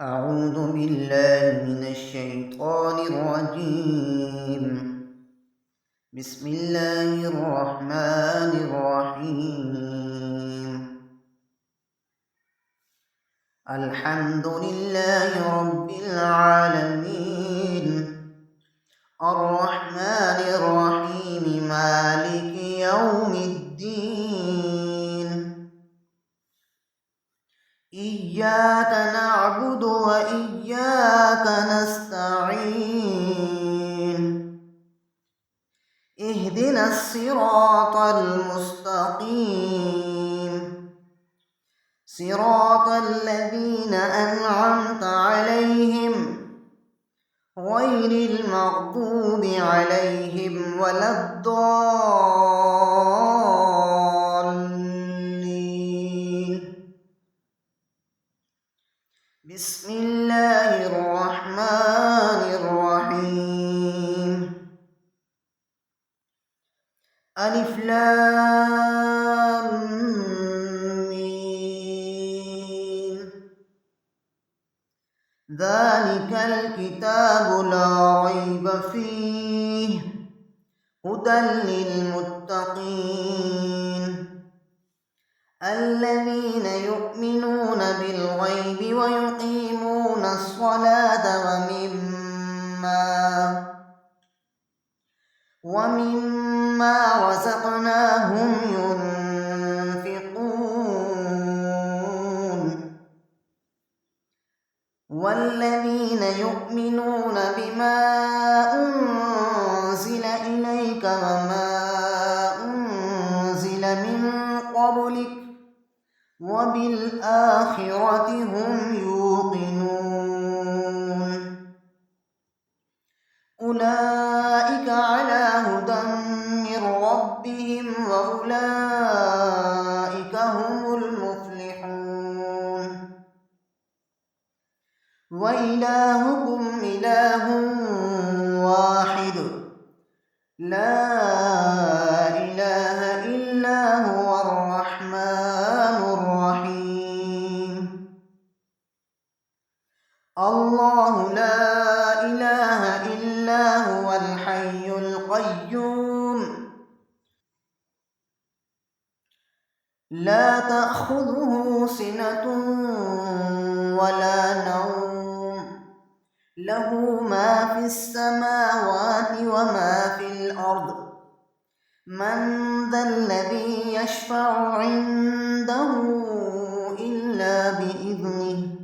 أعوذ بالله من الشيطان الرجيم. بسم الله الرحمن الرحيم. الحمد لله رب العالمين، الرحمن الرحيم، مالك يوم الدين. إياك نعبد وإياك نستعين. اهدنا الصراط المستقيم، صراط الذين أنعمت عليهم غير المغضوب عليهم ولا الضالين. بسم الله الرحمن الرحيم. ألف لام ميم. ذلك الكتاب لا ريب فيه هدى للمتقين الذين يؤمنون بالغيب ويقيمون الصلاة ومما رزقناهم ينفقون والذين يؤمنون بما أنزل إليك وما أنزل من قبلك وبالآخرة هم يوقنون. أولئك على هدى من ربهم وأولئك هم المفلحون. وإلهكم إله واحد لا إله إلا هو الرحمن الرحيم. الله لا إله إلا هو الحي القيوم لا تأخذه سنة ولا نوم، له ما في السماوات وما في الأرض. من ذا الذي يشفع عنده إلا بإذنه،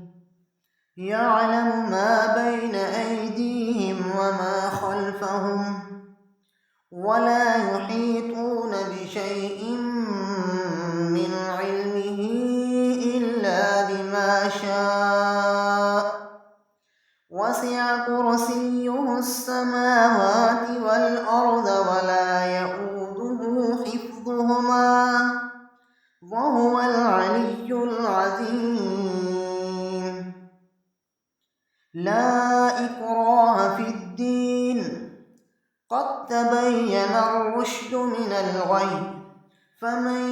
يعلم ما بين أيديهم وما خلفهم ولا يحيطون بشيء من علمه إلا بما شاء. وسع كرسيه السماوات والأرض ولا يئوده حفظهما وهو العلي العظيم. لا إكراه في الدين، قد تبين الرشد من الغي، فمن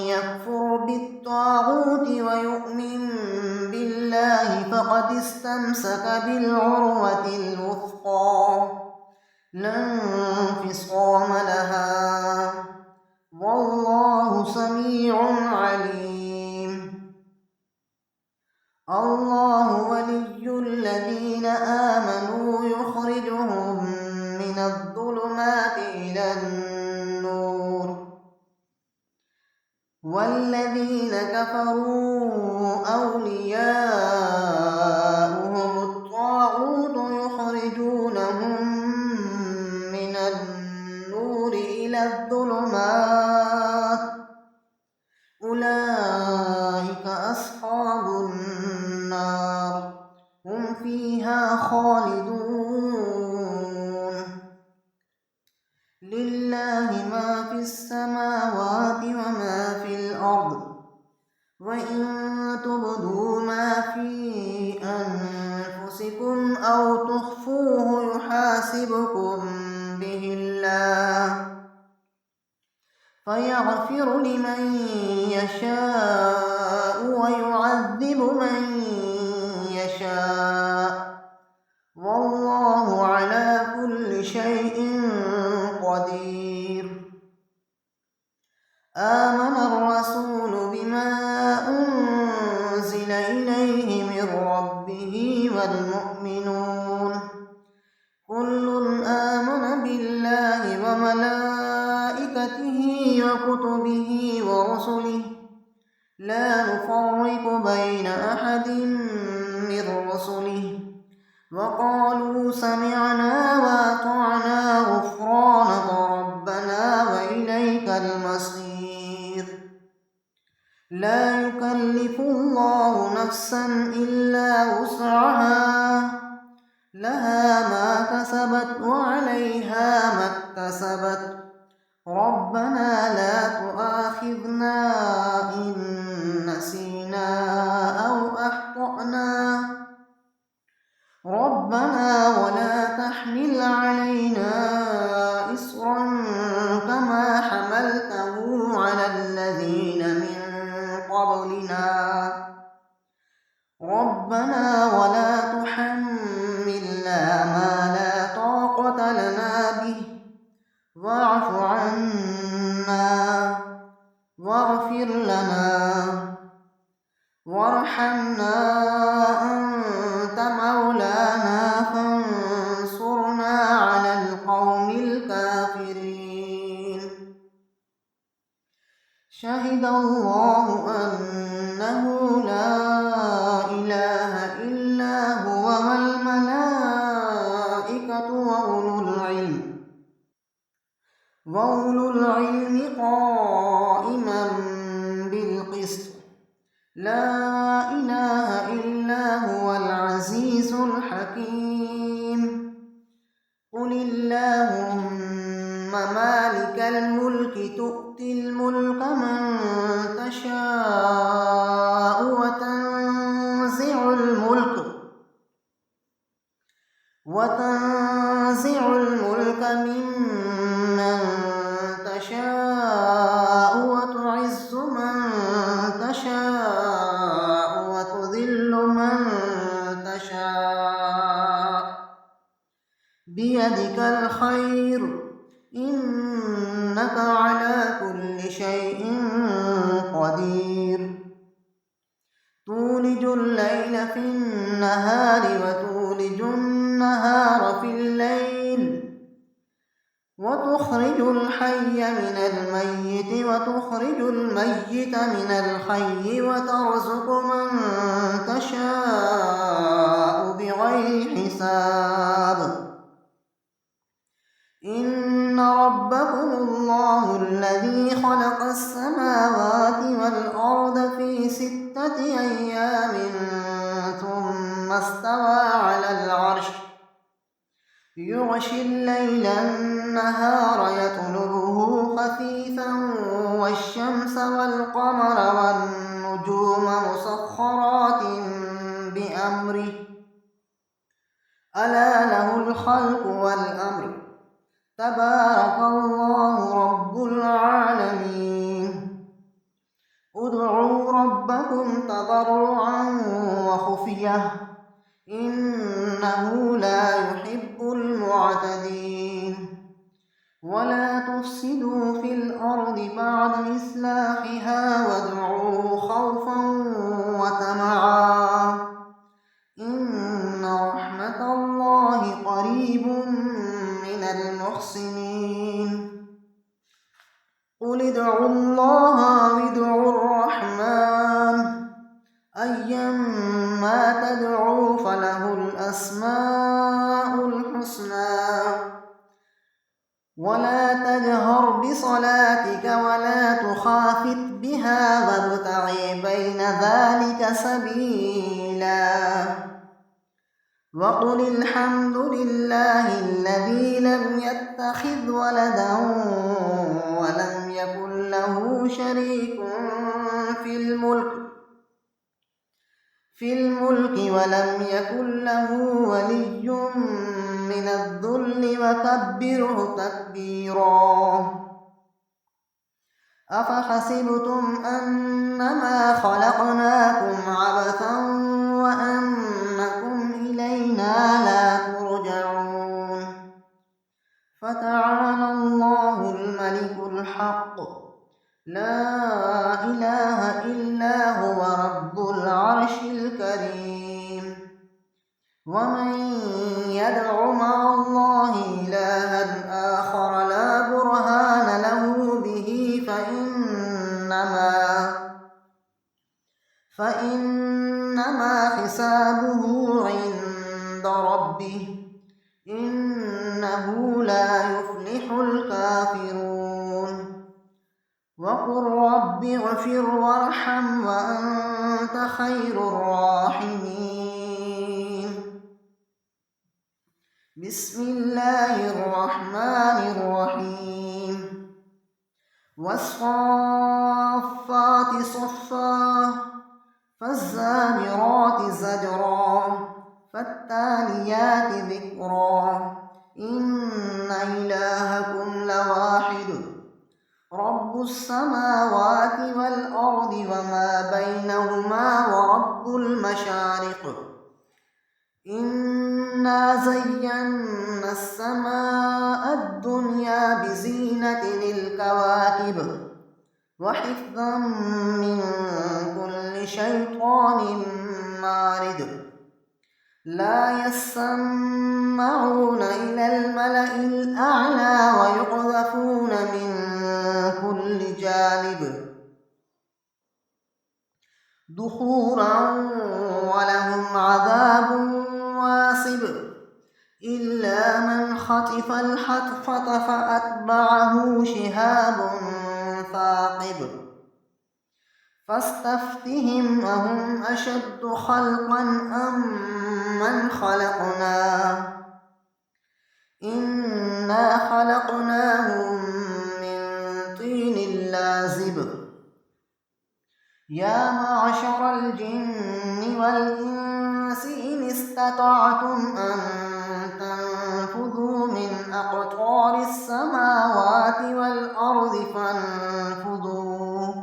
يكفر بالطاغوت ويؤمن بالله فقد استمسك بالعروة الوثقى لا انفصام لها، والله سميع عليم. الله ولي الذين آمنوا يخرجهم من الظلمات إلى النور، والذين كفروا أولياؤهم الطاغوت يخرجونهم من النور إلى الظلمات، أولئك أصحاب النار هم فيها خالدون. لله ما في السماوات وما في الأرض، وإن تبدوا ما في أنفسكم أو تخفوه يحاسبكم به الله، فيغفر لمن يشاء ويعذب من يشاء والله على كل شيء قدير. آمن الرسول بما أنزل إليه من ربه والمؤمنون كل آمن بالله وملائكته وكتبه ورسله لا نفرق بين أحد من رسله وقالوا سمعنا وأطعنا غفرانك ربنا وإليك المصير. لا يكلف الله نفسا إلا وسعها لها ما كسبت وعليها ما اكتسبت ربنا لا تؤاخذنا إن نسينا أو أخطأنا ربنا ولا تحمل علينا إصرا كما حملته على الذين من قبلنا ربنا ولا تحملنا ما لا طاقة لنا به واعف عنا واغفر لنا وارحمنا أنت مولانا فانصرنا على القوم الكافرين. شهد الله أنه لا إله إلا هو والملائكة وأولو العلم قائما بالقسط لا إله إلا هو العزيز الحكيم. قل اللهم مالك الملك تؤتي الملك من تشاء وتنزع الملك ممن تشاء وتعز من تشاء وتذل من تشاء بيدك الخير إنك على كل شيء قدير. تولج الليل في النهار وتولج النهار في الليل وتخرج الحي من الميت وتخرج الميت من الحي وترزق من تشاء بغير حساب. إن ربكم الله الذي خلق السماوات والأرض في 6 أيام ثم استوى على العرش يغشي الليل النهار يطلبه خفيفا والشمس والقمر والنجوم مسخرات بأمره ألا له الخلق والأمر تبارك الله رب العالمين. ادعوا ربكم تضرعا وخفية إنه لا يحب المعتدين. ولا تفسدوا في الأرض بعد إصلاحها وادعوه خوفا وطمعا إن رحمة الله قريب من المحسنين. قل ادعوا الله وادعوا الرحمن أيما تدعوا فله الأسماء الحسنى. ولا تجهر بصلاتك ولا تخافت بها وابتغ بين ذلك سبيلا. وقل الحمد لله الذي لم يتخذ ولدا ولم يكن له شريك في الملك ولم يكن له ولي من الذل وكبره تكبيرا. أفحسبتم أنما خلقناكم عبثا وأنكم العرش الكريم. ومن يدع مع الله إلها آخر لا برهان له به فإنما حسابه عند ربه، إنه لا يفلح الكافرون. وقل رب اغفر وارحم وأنت خير الراحمين. بسم الله الرحمن الرحيم. والصافات صفا فالزاجرات زجرا فالتاليات ذكرا إن إلهكم لواحد رب السماوات والأرض وما بينهما ورب المشارق. إنا زينا السماء الدنيا بزينة الكواكب وحفظا من كل شيطان مارد. لا يسمعون إلى الملأ الأعلى ويقذفون من كل جانب دحورا ولهم عذاب واصب إلا من خطف الخطفة فأتبعه شهاب ثاقب. فاستفتهم أهم أشد خلقا أم من خلقنا إنا خلقناهم من طين لازب. يا معشر الجن والإنس إن استطعتم أن تنفذوا من أقطار السماوات والأرض فانفذوا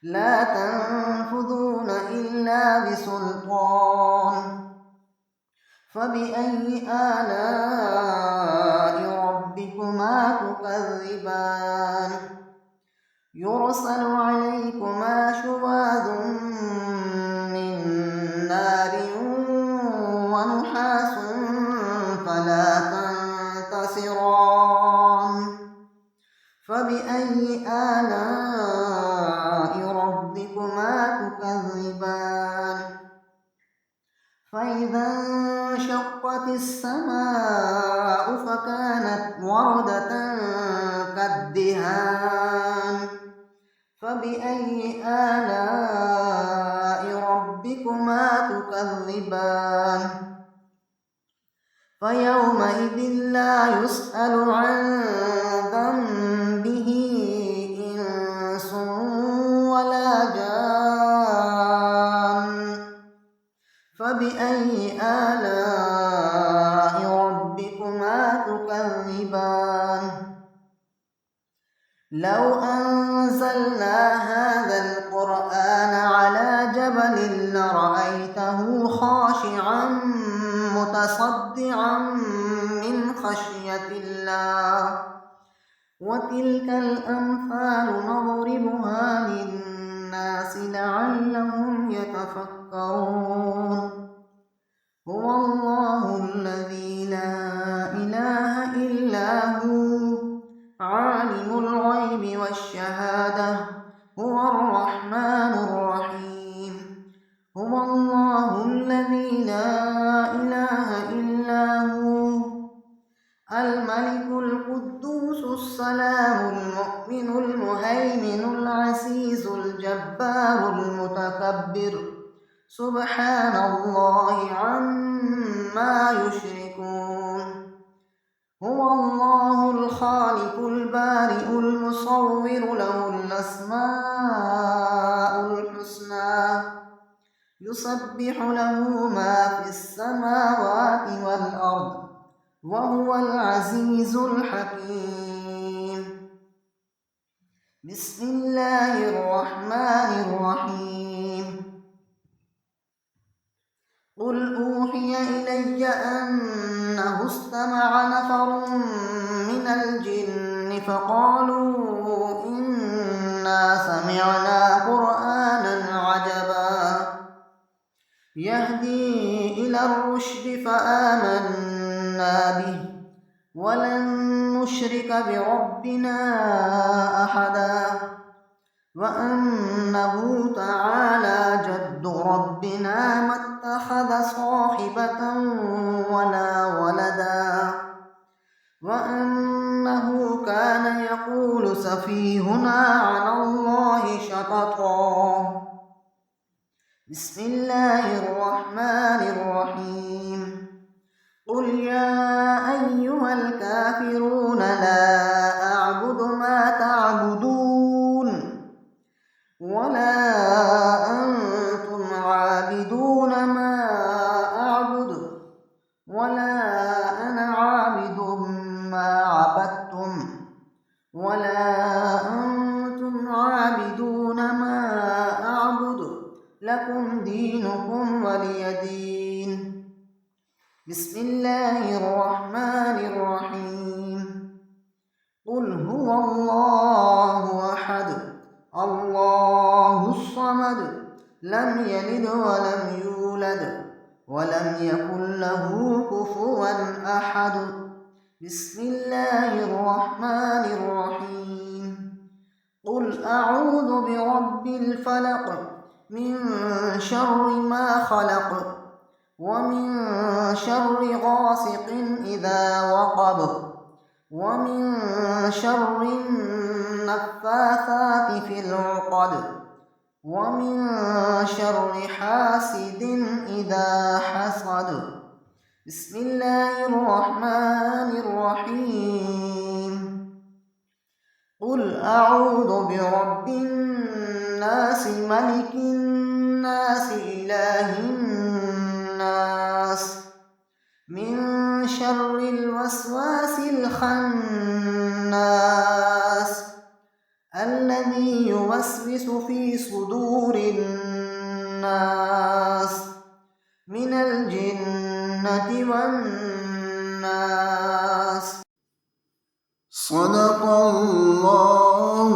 لا تنفذون إلا بسلطان. فبأي آلاء ربكما تكذبان. يرسل عليكما شواظ من نار ونحاس فلا تنتصران. فبأي آلاء ربكما تكذبان. فإذا انشقت السماء فكانت وردة كالدهان. فبأي آلاء ربكما تكذبان. فيومئذ لا يسأل عن ذنبه إنس ولا جان. فبأي آلاء ربكما تكذبان. لو أنزلنا هذا القرآن على جبل لرأيته خاشعا متصدعا من خشية الله. وتلك الأمثال نضربها للناس لعلهم يتفكرون. هو الله الذي لا إله إلا هو عالم الغيب والشهادة هو الرحمن الرحيم. هو الله الذي لا إله إلا هو الملك القدوس السلام المؤمن المهيمن العزيز الجبار المتكبر سبحان الله عما يشركون. هو الله الخالق البارئ المصور له الأسماء الحسنى يسبح له ما في السماوات والأرض وهو العزيز الحكيم. بسم الله الرحمن الرحيم. قل أوحي إلي أنه استمع نفر من الجن فقالوا إنا سمعنا قرآنا عجبا يهدي إلى الرشد فآمنا به ولن نشرك بربنا أحدا وأنه تعالى جد ربنا ما اتخذ صاحبة ولا ولدا وأنه كان يقول سفيهنا على الله شططا. بسم الله الرحمن الرحيم. قل يا أيها الكافرون لا أعبد ما تعبدون ولا أنتم عابدون ما أعبد ولا أنا عابد ما عبدتم ولا أنتم عابدون ما أعبد لكم دينكم ولي دين. بسم الله الرحمن الرحيم. قل هو الله أحد الله الصمد لم يلد ولم يولد ولم يكن له كفوا أحد. بسم الله الرحمن الرحيم. قل أعوذ برب الفلق من شر ما خلق ومن شر غاسق إذا وقب ومن شر النفاثات في العقد ومن شر حاسد إذا حسد. بسم الله الرحمن الرحيم. قل أعوذ برب الناس ملك الناس إله الناس من شر الوسواس الخناس الذي يوسوس في صدور الناس من الجنة والناس. صدق الله